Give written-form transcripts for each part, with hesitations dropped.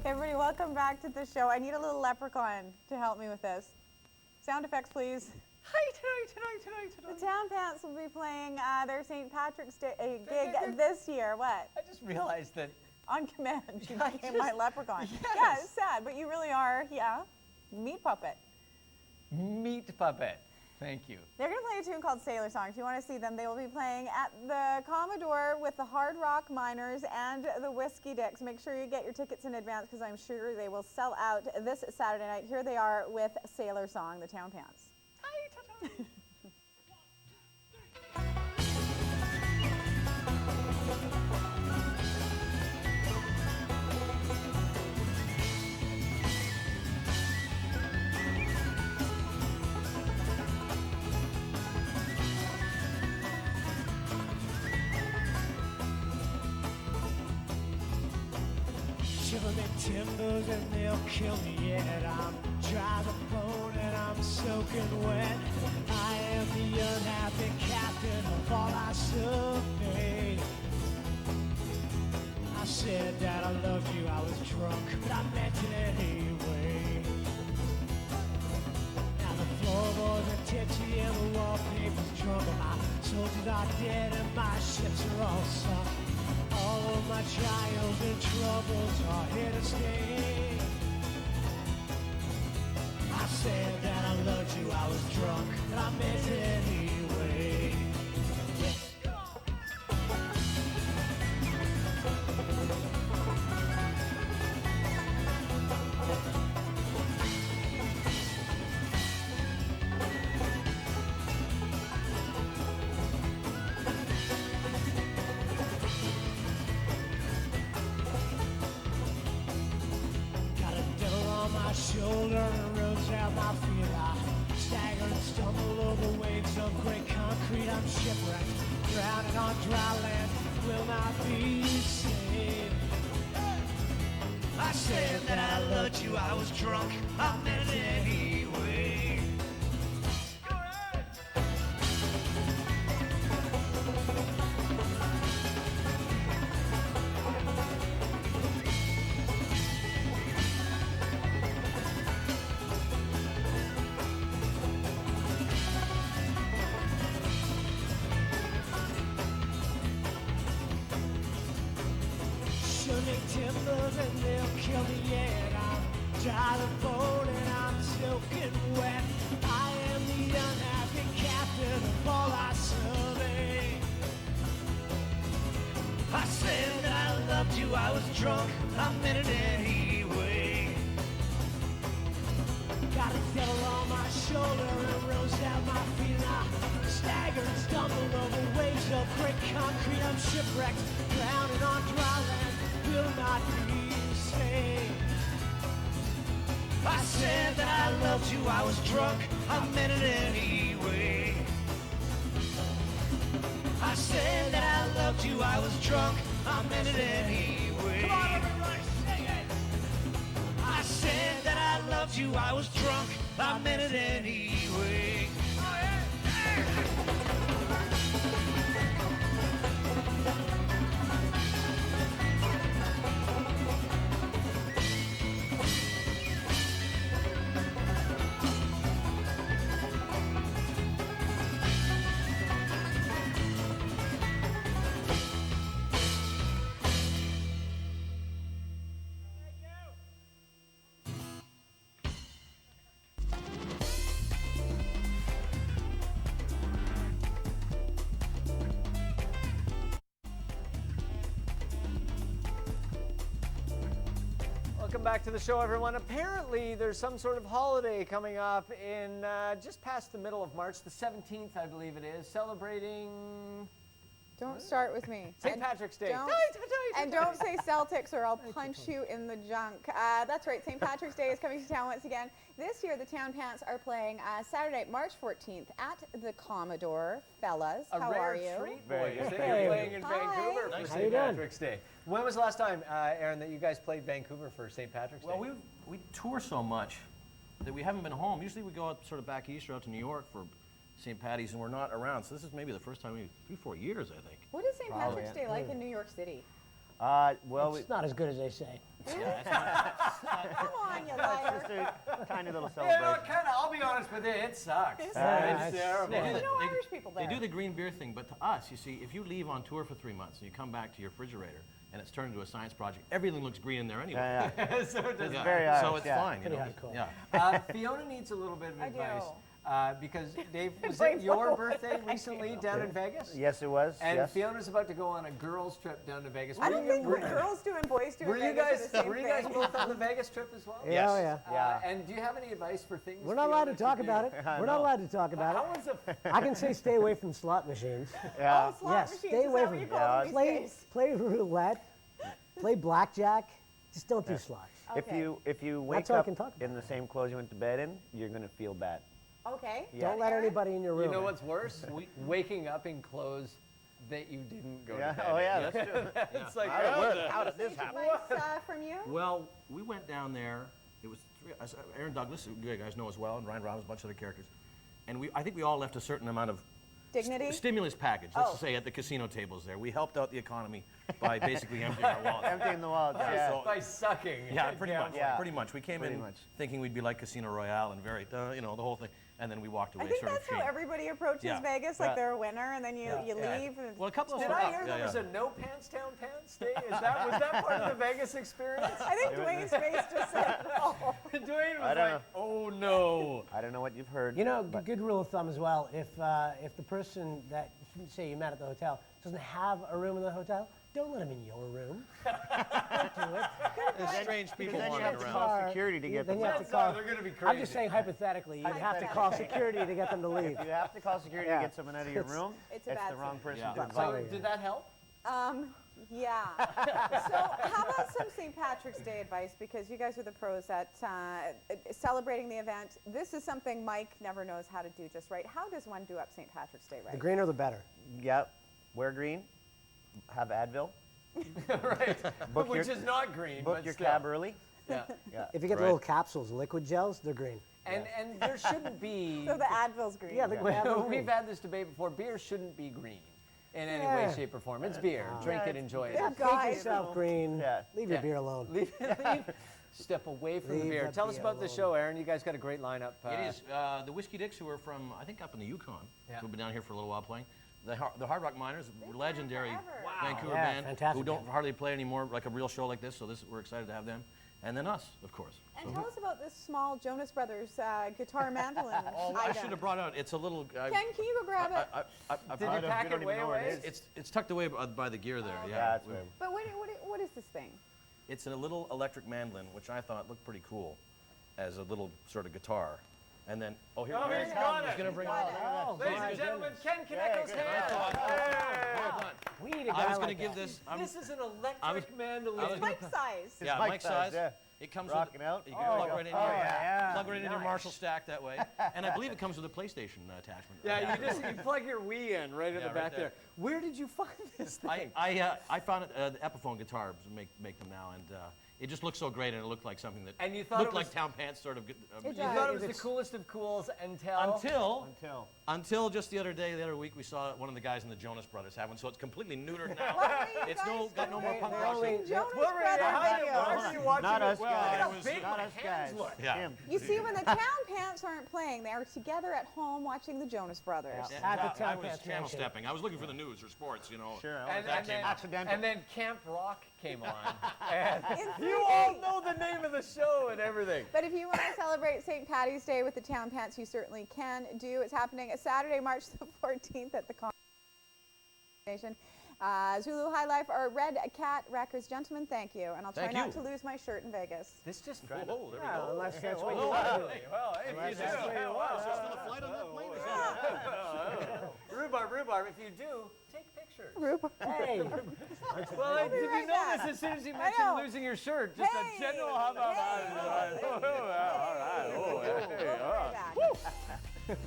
Everybody, welcome back to the show. I need a little leprechaun to help me with this. Sound effects, please. The Town Pants will be playing their St. Patrick's Day gig this year. What? I just realized that. On command, you became my leprechaun. Yes. Yeah, it's sad, but you really are, meat puppet. Meat puppet. Thank you. They're going to play a tune called Sailor Song. If you want to see them, they will be playing at the Commodore with the Hard Rock Miners and the Whiskey Dicks. Make sure you get your tickets in advance because I'm sure they will sell out this Saturday night. Here they are with Sailor Song, the Town Pants. Shiver me timbers and they'll kill me yet. I'm dry as a bone and I'm soaking wet. I am the unhappy captain of all I survey. I said that I loved you, I was drunk, but I meant it anyway. Now the floorboards are tipsy and the wallpaper's drunk. My soldiers are dead and my ships are all sunk. All of my trials and troubles are here to stay. I said that I loved you, I was drunk, but I meant it anyway. Shoulder and roads out my feet. I stagger and stumble over waves of gray concrete. I'm shipwrecked, drowning on dry land, will not be saved. I said that I loved you, I was drunk, I meant it anyway. Timbers and they'll kill me yet. I'm dry to bone and I'm soaking wet. I am the unhappy captain of all I survey. I said that I loved you, I was drunk, I meant it anyway. Got a devil on my shoulder and rose down my feet. I stagger and stumble over waves of gray concrete. I'm shipwrecked, drowning on dry land, will not be saved. I said that I loved you, I was drunk, I meant it anyway. I said that I loved you, I was drunk, I meant it anyway. Come on, everybody, sing it! I said that I loved you, I was drunk, I meant it anyway. Oh, yeah. Welcome back to the show, everyone. Apparently, there's some sort of holiday coming up in just past the middle of March, the 17th, I believe it is, celebrating Don't start with me. St. Patrick's Day. And don't say Celtics or I'll punch you in the junk. That's right, St. Patrick's Day is coming to town once again. This year, the Town Pants are playing Saturday, March 14th at the Commodore. Fellas, how are you? Treat, boy. You're playing in Vancouver for St. Patrick's Day. When was the last time, Aaron, that you guys played Vancouver for St. Patrick's Day? Well, we tour so much that we haven't been home. Usually we go out sort of back east or out to New York for St. Patty's, and we're not around. So this is maybe the first time in 3-4 years, I think. What is St. Patrick's Day like in New York City? Well, It's not as good as they say. Come on, you liar. just a tiny little Yeah, no, celebration. kind of. I'll be honest with you, it sucks. It Yeah, It's it's- terrible. There's no Irish people there. They do the green beer thing, but to us, you see, if you leave on tour for 3 months and you come back to your refrigerator and it's turned into a science project, everything looks green in there anyway. Yeah, So it does Yeah. very so Irish, it's yeah. fine. You Pretty know, hardcore. yeah. Fiona needs a little bit of I do. advice because Dave, was Wait, it your whoa, birthday I recently do. down in Vegas? Yes, it was. And yes. Fiona's about to go on a girls' trip down to Vegas. I don't think what girls do and boys do Were in you Vegas guys are the same were you guys thing. both on the Vegas trip as well? Yeah, oh, yeah. Yeah. And do you have any advice for things? We're not allowed Fiona to talk do? about it. We're not allowed to talk about How it. was it? I can say stay away from slot machines. Yeah. Oh, slot Yes, machines, stay is away that from what you it. call them these Play, days? play roulette, play blackjack. Just don't do slots. Okay. If you wake all I up can talk about. in the same clothes you went to bed in, you're gonna feel bad. Okay. Yeah. Don't let Aaron? anybody in your room. You know what's worse? Waking up in clothes that you didn't go Yeah. to bed Oh in. yeah, that's true. It's like, How did this happen? Advice from you? Well, we went down there. It was Aaron Douglas, who you guys know as well, and Ryan Robbins, a bunch of other characters. And I think we all left a certain amount of Dignity? stimulus package, let's Oh. just say, at the casino tables there. We helped out the economy by basically emptying our wallets. Emptying the wallet. Yeah. So- by sucking. Yeah, pretty much. Yeah. Pretty much. We came Pretty in much. thinking we'd be like Casino Royale and very, you know, the whole thing. And then we walked away I think sort that's of how shame. everybody approaches Yeah. Vegas, like they're a winner, and then you leave. And Well, a couple of Did us I were- hear yeah, there yeah. was a no pants town pants day? Was that part of the Vegas experience? I think Dwayne's face just said no. Dwayne I was don't like, oh no. I don't know what you've heard. You know, but good rule of thumb as well. If the person that say you met at the hotel doesn't have a room in the hotel, don't let him in your room. Don't do it. There's strange people then you wandering have to around. call security to get Then them you have out. to call. They're gonna be crazy. I'm just saying hypothetically, you'd have to call security to get them to leave. You have to call security Yeah. to get someone out of your room. It's a It's bad the wrong person Yeah. to So invite. did that help? Yeah. So how about some St. Patrick's Day advice? Because you guys are the pros at celebrating the event. This is something Mike never knows how to do just right. How does one do up St. Patrick's Day The right? greener the better. Yep. Wear green. Have Advil. Right. Book Which your- is not green, Book but your still. cab early. Yeah. Yeah. If you get the Right. little capsules, liquid gels, they're green. And there shouldn't be. So the Advil's green. Yeah, liquid Advil's We've green. had this debate before. Beer shouldn't be green in any Yeah. way, shape, or form. It's beer. Drink it, enjoy it. Yeah, Make guys. yourself green. Yeah. Leave your Yeah. beer alone. Leave. Step away from the Leave beer. the Tell us beer about the alone. show, Aaron. You guys got a great lineup. It is the Whiskey Dicks, who are from, I think, up in the Yukon, Yeah. who've been down here for a little while playing. The Hard Rock Miners, legendary forever. Wow. Vancouver Yeah, band, fantastic who don't band. hardly play anymore, like a real show like this. So we're excited to have them, and then us, of course. And tell us about this small Jonas Brothers guitar mandolin Oh, I item. should have brought out. It's a little. Ken, can you go grab it? Did you pack it way away? It's tucked away by the gear there. Yeah, Yeah, that's right. But what is this thing? It's a little electric mandolin, which I thought looked pretty cool, as a little sort of guitar. And then, Oh, he's he's got it. gonna bring it Got out. it. Ladies and gentlemen, Ken Kaneko's hand. Hold on. We need a guy I was like going to give that. this. This is an I was- electric mandolin. It's Mike size. Yeah, Mike Mike size, size. yeah. It comes Rocking with. out. You can plug right in here. yeah. Plug right into your Marshall stack that way. And I believe it comes with a PlayStation attachment. Yeah, you plug your Wii in right at Yeah, the right back there. there. Where did you find this thing? I found it. The Epiphone guitars make them now, and it just looked so great, and it looked like something that And you thought looked it was- like Town Pants sort of. It You does. thought it was the coolest of cools Until just the other week, we saw one of the guys in the Jonas Brothers have one, so it's completely neutered now. What were you It's guys got no more doing? punk They rock. only- Watching Jonas What were you- Brothers how did- videos. why were you watching Not it? us Well, look at how guys. big Not my us hands guys. look. Yeah. Him. You see, when the Town Pants aren't playing, they are together at home watching the Jonas Brothers. At the I Town was Pants channel Mansion. stepping. I was looking for the news or sports, you know. Sure. And, that and, came then, accidental. and then Camp Rock came on. And In you 3D. all know the name of the show and everything. But if you want to celebrate St. Patty's Day with the Town Pants, you certainly can do. It's happening Saturday, March the 14th at the Nation. Zulu High Life or Red Cat Records. Gentlemen, thank you. And I'll try Thank not you. to lose my shirt in Vegas. This just Oh, there we Yeah, go. unless that's what you Oh, want to do. well, if you do. that's where you Well, flight on that plane? Rhubarb, if you do, take pictures. Rhubarb. Hey, Well, did you right know back. this as soon as you I mentioned know. losing your shirt? Just Hey, a general how about hey, that? hey, All right. Oh, hey, all right. Back.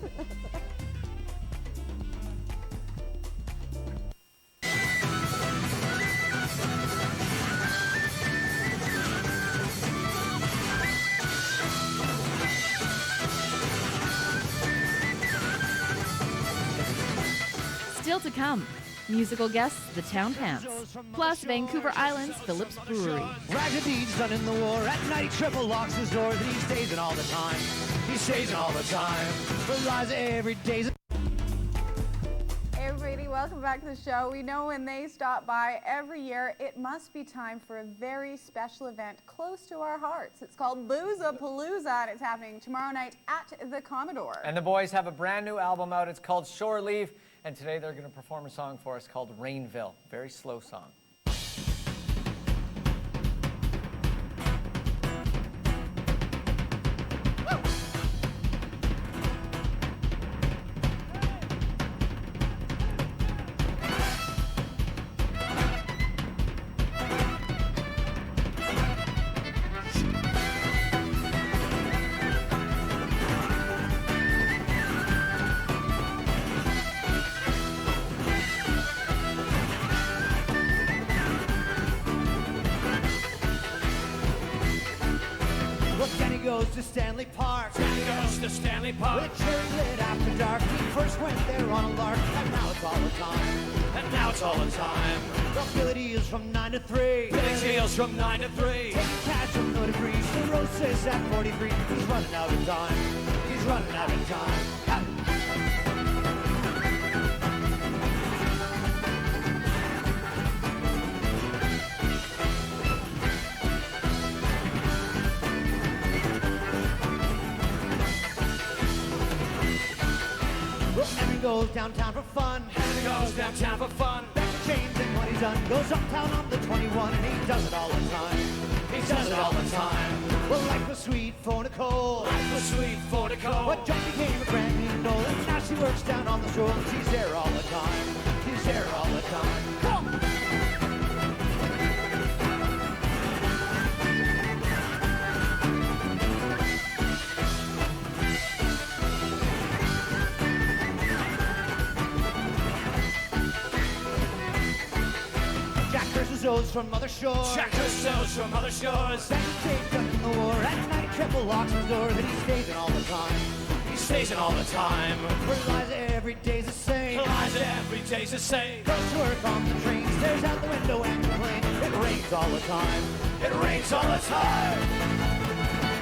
Still to come, Musical guests, the Town Pants. Plus, Vancouver Island's Phillips Brewery. Rags deeds done in the war. At night he triple locks his doors and he stays in all the time. He stays in all the time. Realize every day's Hey everybody, welcome back to the show. We know when they stop by every year, it must be time for a very special event close to our hearts. It's called Boozapalooza, and it's happening tomorrow night at the Commodore. And the boys have a brand new album out. It's called Shore Leave. And today they're going to perform a song for us called Rainville. Very slow song. Well, Danny goes to Stanley Park. Danny goes to Stanley Park. With cherry lit after dark. He first went there on a lark, and now it's all the time. And now it's all the time. Well, Billy Deals from 9 to 3. Billy Deals from 9 to 3. Taking cash from no degrees. Cirrhosis at 43. He's running out of time. He's running out of time. Evan goes downtown for fun. Evan goes downtown for fun. Back to James and what he's done. Goes uptown on the 21 and he does it all the time. He does it all the time. Well, life was sweet for Nicole. Life was sweet for Nicole. But John became a brand new Noel. And now she works down on the shore. And she's there all the time. She's there all the time. Come on. Curses from other shores. Jack curses from other shores. Back to Dave done in the war. At night, triple locks his doors, and he stays in all the time. He stays in all the time. Realize every day's the same. Realize every day's the same. Goes to work on the train, stares out the window and complains. It rains all the time. It rains all the time.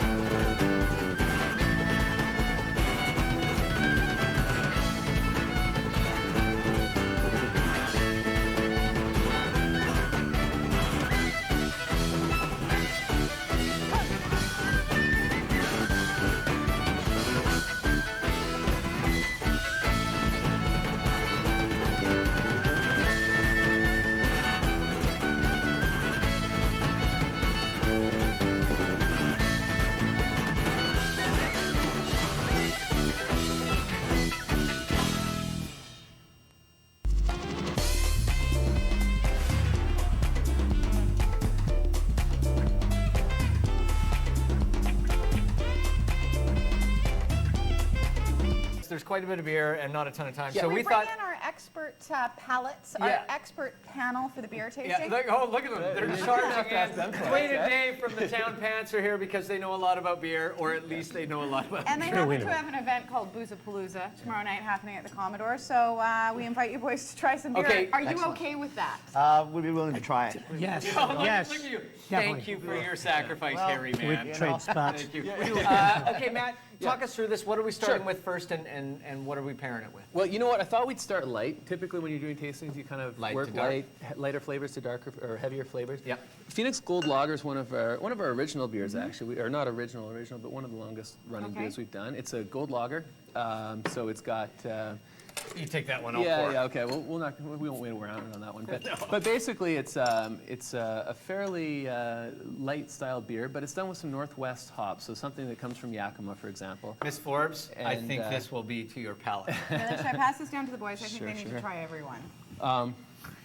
There's quite a bit of beer and not a ton of time. Should So we we bring thought. in our expert palates, Yeah. our expert panel for the beer tasting? Yeah, look at them. They're charging in. Wait a day from the Town Pants are here because they know a lot about beer, or at least they know a lot about And they beer. happen to have an event called Boozapalooza tomorrow night happening at the Commodore. So we invite you boys to try some beer. Okay. Are you okay with that? We'd be willing to try it. Yes. Oh, look, yes. look at you. Definitely. Thank you for your sacrifice, Harry, man. Trade spots. Thank you. Okay, Matt, talk us through this. What are we starting with first, and what are we pairing it with? Well, you know what? I thought we'd start light. Typically, when you're doing tastings, you kind of Light work to dark. lighter flavors to darker or heavier flavors. Yep. Phoenix Gold Lager is one of our original beers, actually, or not original, but one of the longest running Okay. beers we've done. It's a gold lager, so it's got. You take that one off. Yeah, okay. Well, we won't wait around on that one. But basically, it's a fairly light style beer, but it's done with some Northwest hops, so something that comes from Yakima, for example. Miss Forbes, I And, think this will be to your palate. Should I pass this down to the boys? I think Sure, they need sure. to try everyone.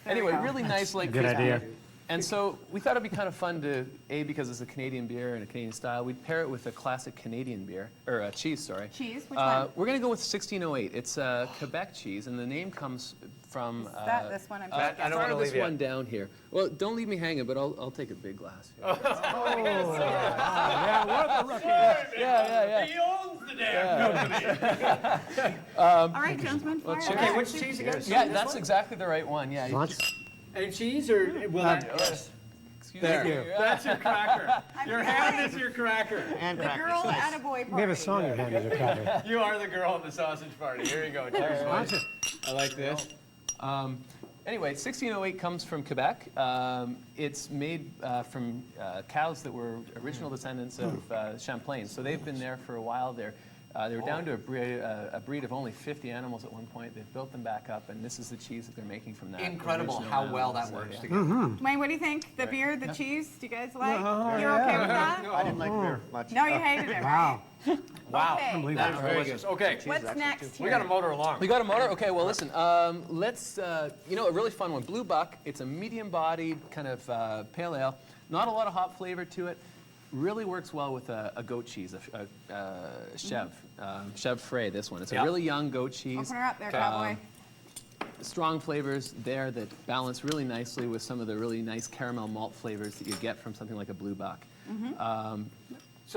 Anyway, go. really nice, like Good crisp idea. beer. And so we thought it'd be kind of fun to, A, because it's a Canadian beer and a Canadian style, we'd pair it with a classic Canadian beer, or cheese, sorry. Cheese? Which one? We're going to go with 1608. It's Quebec cheese, and the name comes from... Is that this one? I'm I don't Start wanna this leave one down here. Well, don't leave me hanging, but I'll take a big glass. Here. Yeah, we're the rookie. Yeah. He owns the damn company. All right, gentlemen. Fire Okay, away. which cheese again? Yeah, that's exactly the right one. Yeah. And cheese or will that? Excuse There. me. That's your cracker. Your hand feeling is your cracker. And the crackers. girl and a boy party. We have a song in hand as a cracker. You are the girl at the sausage party. Here you go. Cheers, boys. I like this. Anyway, 1608 comes from Quebec. It's made from cows that were original descendants of Champlain. So they've been there for a while. They were down to a breed of only 50 animals at one point. They've built them back up, and this is the cheese that they're making from that. Incredible original how animal. well that So, works yeah. together. Wayne, what do you think? The beer, the cheese? Do you guys like? You're okay with that? I didn't like beer much. No, you hated it, right? Wow. Wow. Okay. That is delicious. Okay. What's next here? We got a motor along. We got a motor? Okay, well, listen. Let's, a really fun one. Blue Buck. It's a medium-bodied kind of pale ale. Not a lot of hop flavor to it. Really works well with a goat cheese, a Chev. Chev Frey, this one. It's a really young goat cheese. Open her up there, cowboy. Strong flavors there that balance really nicely with some of the really nice caramel malt flavors that you get from something like a Blue Buck.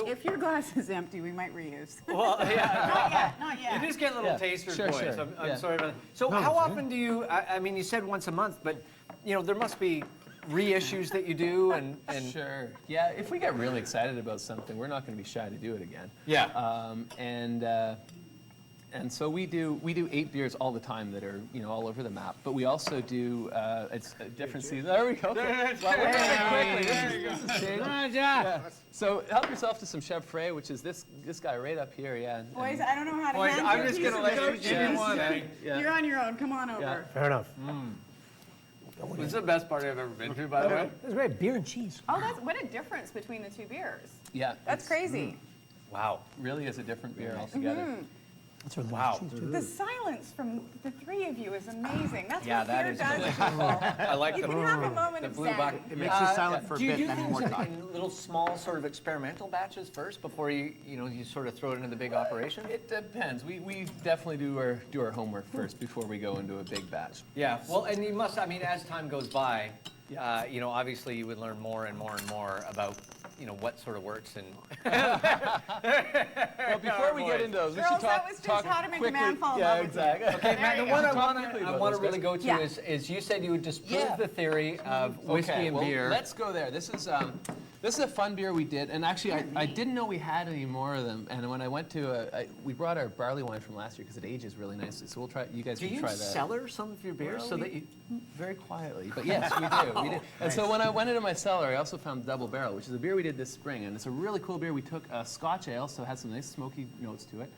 If your glass is empty, we might reuse. Well, yeah. Not You yet. just get little Yeah. tasters, Sure, boys. sure. I'm Yeah. sorry about that. So how often do you, I mean, you said once a month, but, there must be reissues that you do and Sure. Yeah, if we get really excited about something, we're not going to be shy to do it again. yeah. And so we do 8 beers all the time that are all over the map. But we also do it's a different season. There we go. Well, we're moving quickly. This is changing. Yeah. So help yourself to some Chev Frey, which is this guy right up here. Yeah. and- Boys, I don't know how to Boys, handle I'm your just piece gonna of let goat you give cheese. one. Yeah. You're on your own. Come on over. Yeah. Fair enough. This is the best party I've ever been to, by the way. That's great. Beer and cheese. Oh, what a difference between the two beers. Yeah. That's it's- crazy. Wow. Really is a different beer altogether. That's really Wow. nice cheese, too. The silence from the three of you is amazing. That's Yeah, what that beer is does to delicious. people. I like You the can have a moment the of Blue Buck. sanity. It makes you silent for a Do you bit, do then things more talk. in little small sort of experimental batches first before you sort of throw it into the big operation? It depends. We definitely do our homework first before we go into a big batch. Yeah, well, and you must, I mean, as time goes by, obviously you would learn more and more and more about, what sort of works and. Well, before we get into those, we Girls, should that talk was just talk how to make a quickly. man fall in Yeah, love with you. exactly. Okay, Matt, the you one go. I Talk want quickly to about those, really guys. go to Yeah. is you said you would disprove Yeah. the theory of whiskey Okay, and well, beer. let's go there. This is a fun beer we did, and actually I didn't know we had any more of them. And when I went to, we brought our barley wine from last year because it ages really nicely. So we'll try. You guys Do can you try that. cellar some of your beers Well, so we- that you? Very quietly, but yes, we do. We do. And so when I went into my cellar, I also found Double Barrel, which is a beer we did this spring, and it's a really cool beer. We took a Scotch ale, so it had some nice smoky notes to it,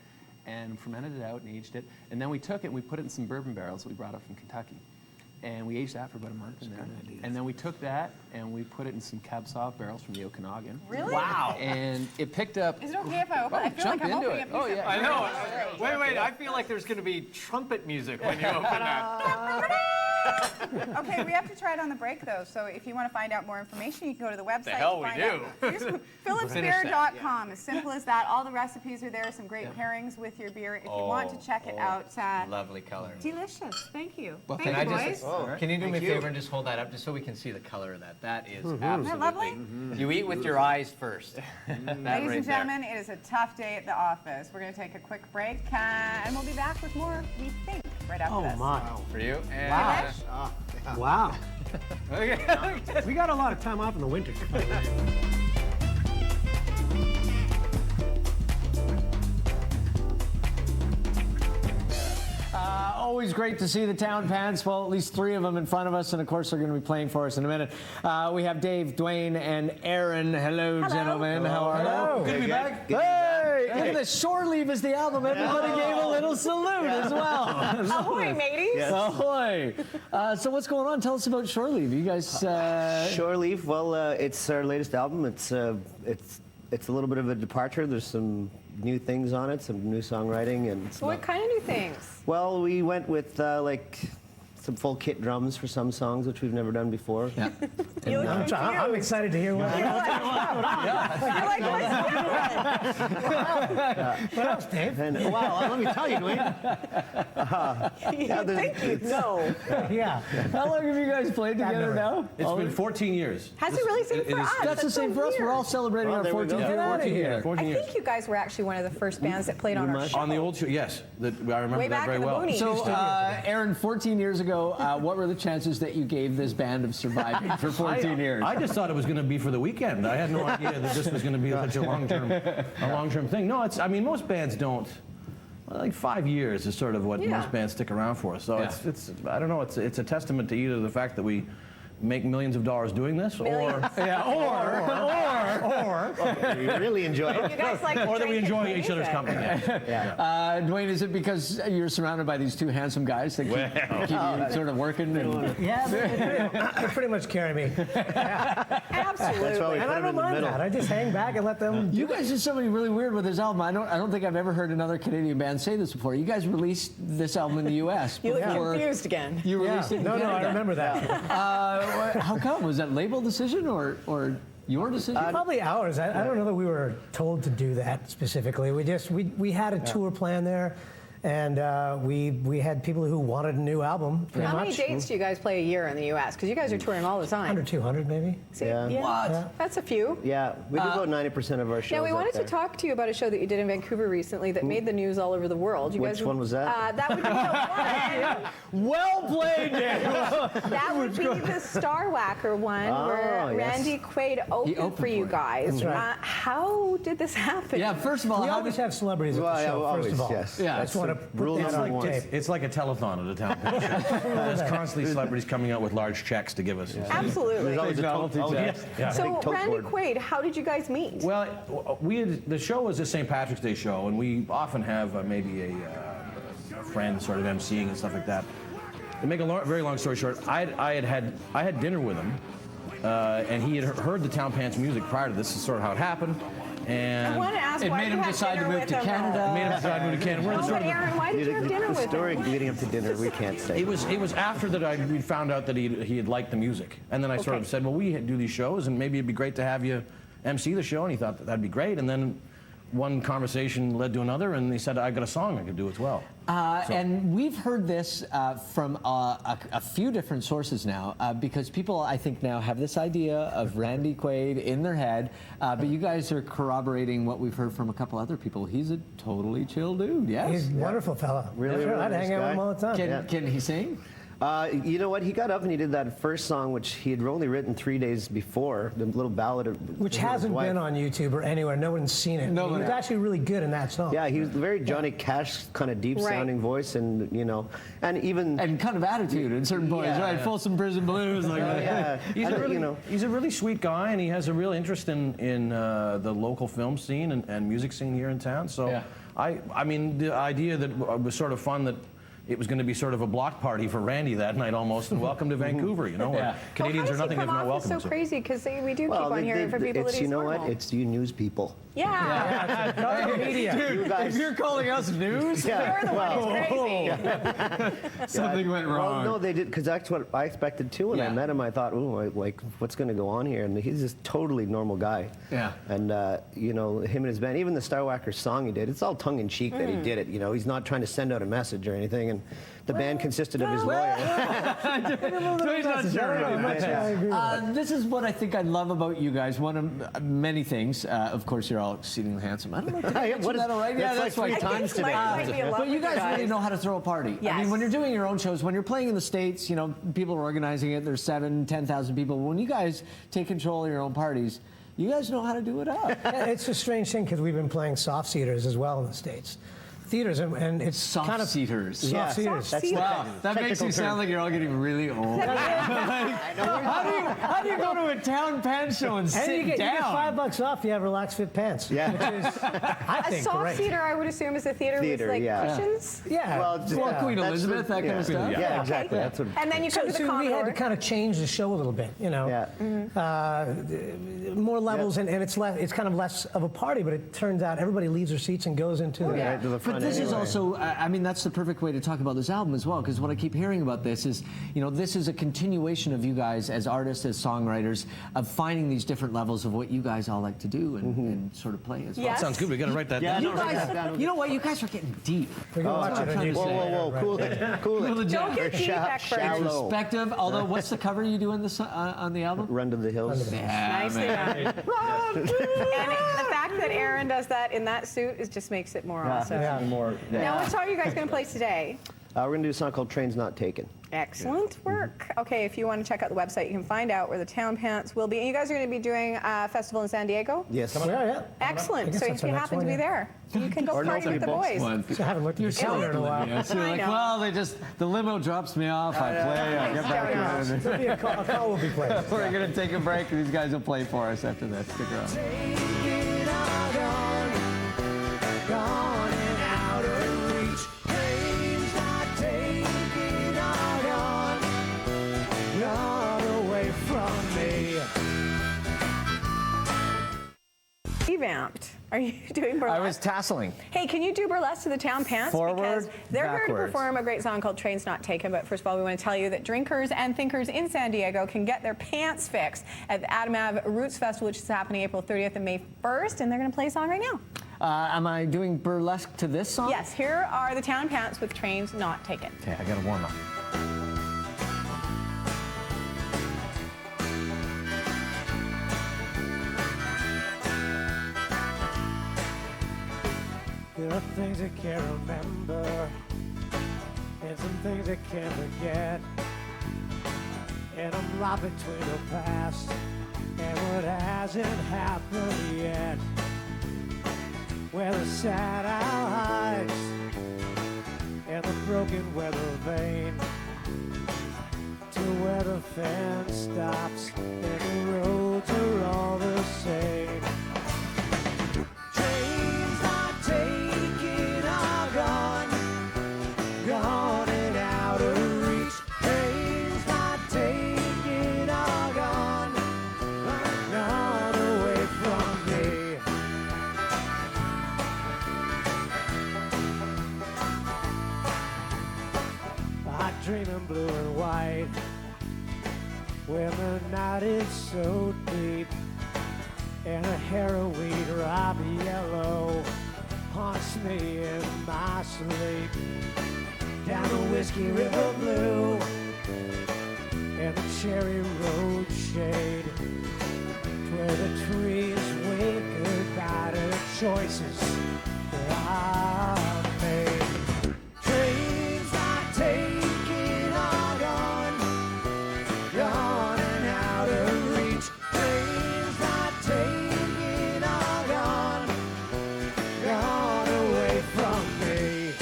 and fermented it out and aged it. And then we took it and we put it in some bourbon barrels that we brought up from Kentucky. And we aged that for about a month in there. And then we took that and we put it in some Cab Sauv barrels from the Okanagan. Really? Wow. And it picked up. Is it okay if I open? I feel jump like I'm into opening it. a piece Oh, of yeah. I know. Wait, I feel like there's going to be trumpet music when you open that. Okay, we have to try it on the break though. So if you want to find out more information, you can go to the website. hell to we find do. out. Here's phillipsbeer.com. As simple as that. All the recipes are there. Some great pairings with your beer. If you want to check it out. Lovely color. Delicious. Thank you. Well, Thank Can you, I boys. just? Can you do me a favor and just hold that up just so we can see the color of that? That is Isn't absolutely. that lovely? You eat with your eyes first. That Ladies right and there. gentlemen, it is a tough day at the office. We're going to take a quick break, and we'll be back with more, we think, right after Oh, this. my. For you. And, Wow. Wow. Okay. We got a lot of time off in the winter. Always great to see the Town Pants. Well, at least 3 of them in front of us, and of course they're going to be playing for us in a minute. We have Dave, Dwayne, and Aaron. Hello, gentlemen. How are you? Good to be back. Hey, look at this. Shore Leave is the album. Everybody gave a little salute as well. Ahoy, mateys. Ahoy. So what's going on? Tell us about Shore Leave. You guys... Shore Leaf, well, it's our latest album. It's a little bit of a departure. There's some new things on it, some new songwriting, and What kind of new things? well, we went with like some full kit drums for some songs, which we've never done before. Yeah. You look I'm excited to hear what You're like, what's What else, Dave? And wow, let me tell you, Dwayne. Thank you. No. Yeah. How long have you guys played together now? It's been 14 years. Has it really seen for us? That's the same for us. We're all celebrating Well, our there we 14th go. year. Get outta here. 14 I years. think you guys were actually one of the first bands that played on our show. On the old show, yes. I remember Way that back very in the well. boonies. So, Aaron, 14 years ago, what were the chances that you gave this band of surviving for 14 years? I just thought it was going to be for the weekend. I had no idea that this was going to be such a long-term thing. No, I mean, most bands don't. Well, like 5 years is sort of what most bands stick around for. So Yeah. it's I don't know. It's a testament to either the fact that we make millions of dollars doing this, or You really enjoy it. You guys like to or that we drink and enjoy play each other's music. company. Dwayne, is it because you're surrounded by these two handsome guys that keep you sort of working? And, Yeah, they pretty much carry me. Absolutely. That's why we And put I them don't in the mind middle. that. I just hang back and let them. you guys did something really weird with this album. I don't think I've ever heard another Canadian band say this before. You guys released this album in the U.S. You look before confused again. you Yeah. released it in No, I Canada. remember that. How come? Was that label decision or your decision? Probably ours. I don't know that we were told to do that specifically. We had a tour plan there, and we had people who wanted a new album. Pretty How many much. dates do you guys play a year in the U.S.? Because you guys are touring all the time. Under 200 maybe. See, Yeah. What? That's a few. Yeah, we do about 90% of our shows. Now, we up wanted there. to talk to you about a show that you did in Vancouver recently that made the news all over the world. You Which guys, one was that? That would be the one. Well played, Dave. That would be the Star Whacker one where Oh, yes. Randy Quaid opened opened for you for it. guys. That's right. How did this happen? Yeah, first of all, We how always did, have celebrities at Well, the yeah, show, always, first of all. yes. Yeah. I just want to rule put that number on one. tape. It's like a telethon at a town pet show. There's constantly celebrities coming out with large checks to give us. Absolutely. There's always a Novelty tote. check. Yeah. So, Big tote Randy board. Quaid, how did you guys meet? Well, the show was a St. Patrick's Day show, and we often have maybe a friend sort of emceeing and stuff like that. To make a very long story short, I had dinner with him, and he had heard the Town Pants music prior to this. This is sort of how it happened. And I want to ask it why made you him had decide to dinner move with to him, Canada? though. made him decide to move to Canada. We're No, sort but of Aaron, why did you have dinner The with story him? leading up to dinner, we can't say. It was after that we found out that he had liked the music, and then I sort Okay. of said, well, we do these shows, and maybe it'd be great to have you MC the show, and he thought that'd be great, and then one conversation led to another, and he said, I got a song I could do as well. And we've heard this from a few different sources now, because people, I think, now have this idea of Randy Quaid in their head, but you guys are corroborating what we've heard from a couple other people. He's a totally chill dude, yes? He's a wonderful fella. Really, Sure, really I'd nice hang out with guy. him all the time. Can he sing? You know what? He got up and he did that first song, which he had only written 3 days before, the little ballad of Which him and his hasn't wife. been on YouTube or anywhere. No one's seen it. No he one was has. actually really good in that song. Yeah, he was very Johnny Cash, kind of deep sounding voice, and and even And kind of attitude at certain points, Yeah. right? Folsom Prison Blues, like that. yeah, He's and, a really, he's a really sweet guy, and he has a real interest in the local film scene and music scene here in town. So, Yeah. I mean, the idea that was sort of fun that it was going to be sort of a block party for Randy that night almost, and welcome to Vancouver. You know, where Yeah. Canadians are nothing if not welcome. It's so crazy because we do well, keep on hearing from people that it's he's you know normal. what? It's you news people. Yeah. Dude, You guys- if you're calling us news, You're the one who's crazy. something went Well, wrong. no, they did, because that's what I expected too. When I Yeah. met him, I thought, oh, like, what's going to go on here? And he's just totally normal guy. Yeah. And him and his band, even the Star Whacker song he did, it's all tongue in cheek that he did it. You know, he's not trying to send out a message or anything. And the band consisted of his lawyer. Dwayne's not sure. I agree with that. This is what I think I love about you guys. One of many things. Of course, you're all exceedingly handsome. I don't know. Did I mention What is- that all right? Yeah, that's that's like right. 3 times today. Might be a lot But you with guys really know how to throw a party. I Yes. mean, when you're doing your own shows, when you're playing in the States, people are organizing it. There's 7,000, 10,000 people. When you guys take control of your own parties, you guys know how to do it up. Yeah, it's a strange thing because we've been playing soft seaters as well in the States. Theaters, and it's Soft kind of seaters. Soft seaters. That's the Wow, that makes technical you sound term. like you're all getting really old. How do you go to a town pants show and And sit you get down? $5 off. You have relaxed fit pants. Yeah. Which is, I A think, soft great. seater, I would assume, is a theater, Theater, with like yeah. cushions. Yeah. Well, just- Well, Queen that's Elizabeth, that kind of stuff. Yeah, Okay. exactly. That's what. And then you come to the So we Commodore. had to kind of change the show a little bit, Yeah. more levels, and it's kind of less of a party, but it turns out everybody leaves their seats and goes into the. Yeah, to the But front. run this is anyway. also, I mean, that's the perfect way to talk about this album as well, because what I keep hearing about this is, you know, this is a continuation of you guys as artists, as songwriters, of finding these different levels of what you guys all like to do and sort of play as well. Yes. Sounds good. We got to write that down. You guys, you know what? You guys are getting deep. We can watch it on trying to YouTube. say. Whoa, cool it, cool it. Don't get deep, Eckford. Shallow. Perspective. Although, what's the cover you doing this on the album? Run to the hills. Nicely done. And the fact that Aaron does that in that suit just makes it more awesome. Now, what song are you guys going to play today? We're gonna do a song called "Trains Not Taken." Excellent work. Okay, if you want to check out the website, you can find out where the Town Pants will be. And you guys are going to be doing a festival in San Diego? Yes. Yeah. Excellent. I guess So that's if you our next happen to one, be yeah. there, you can go Or party with the nobody boys. I haven't looked at the calendar in a while. Yeah, so you're I like, know. well, the limo drops me off. I play. I get back in. There'll be a call will be played. We're gonna take a break, and these guys will play for us after this. Stick around. Taking all gone and out of reach. Trains not taking all gone away from me. Revamped. Are you doing burlesque? I was tasseling. Hey, can you do burlesque to the Town Pants? Forward, because they're here to backwards. perform a great song called Trains Not Taken. But first of all, we want to tell you that drinkers and thinkers in San Diego can get their pants fixed at the Adam Ave Roots Festival, which is happening April 30th and May 1st. And they're going to play a song right now. Am I doing burlesque to this song? Yes, here are the Town Pants with Trains Not Taken. Okay, I gotta warm up. There are things I can't remember, and some things I can't forget. And I'm locked between the past and what hasn't happened yet. Where the sad owl hides and the broken weather vane, to where the fence stops and the roads are all the same. Trains not taking are gone, gone and out of reach. Trains not taking are gone, gone away from me. I dream in blue and white, when the night is so deep, and a heroin drop yellow haunts me in my sleep. Down the Whiskey River blue, and the Cherry Road shade, where the trees wave goodbye to the choices that I've made. Trains not taking are gone, gone and out of reach. Trains not taking are gone, gone away from me.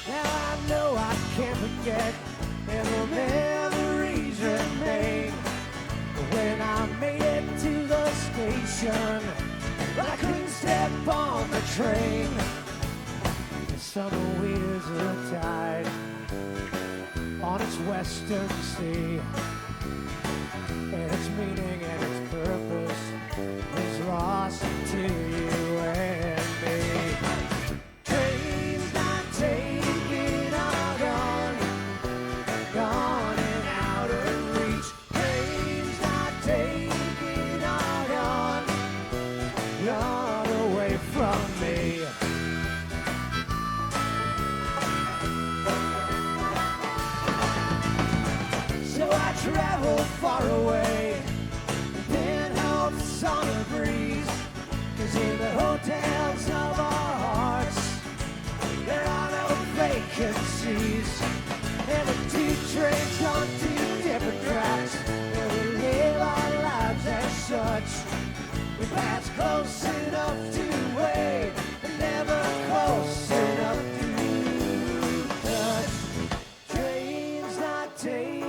Now I know I can't forget, and the memories remain. When I made it to the station, I couldn't step on the train. The summer waiters the tide on its western sea, and its meaning and its purpose is lost to you and me. Trains not taking are gone, gone and out of reach. Trains not taking are gone, gone away from me. So I travel far away, in hopes on a breeze, 'cause in the hotels of our hearts, there are no vacancies, and the two trains on two different tracks, where we live our lives as such. We pass close enough to wait, but never close enough to touch. Trains not taking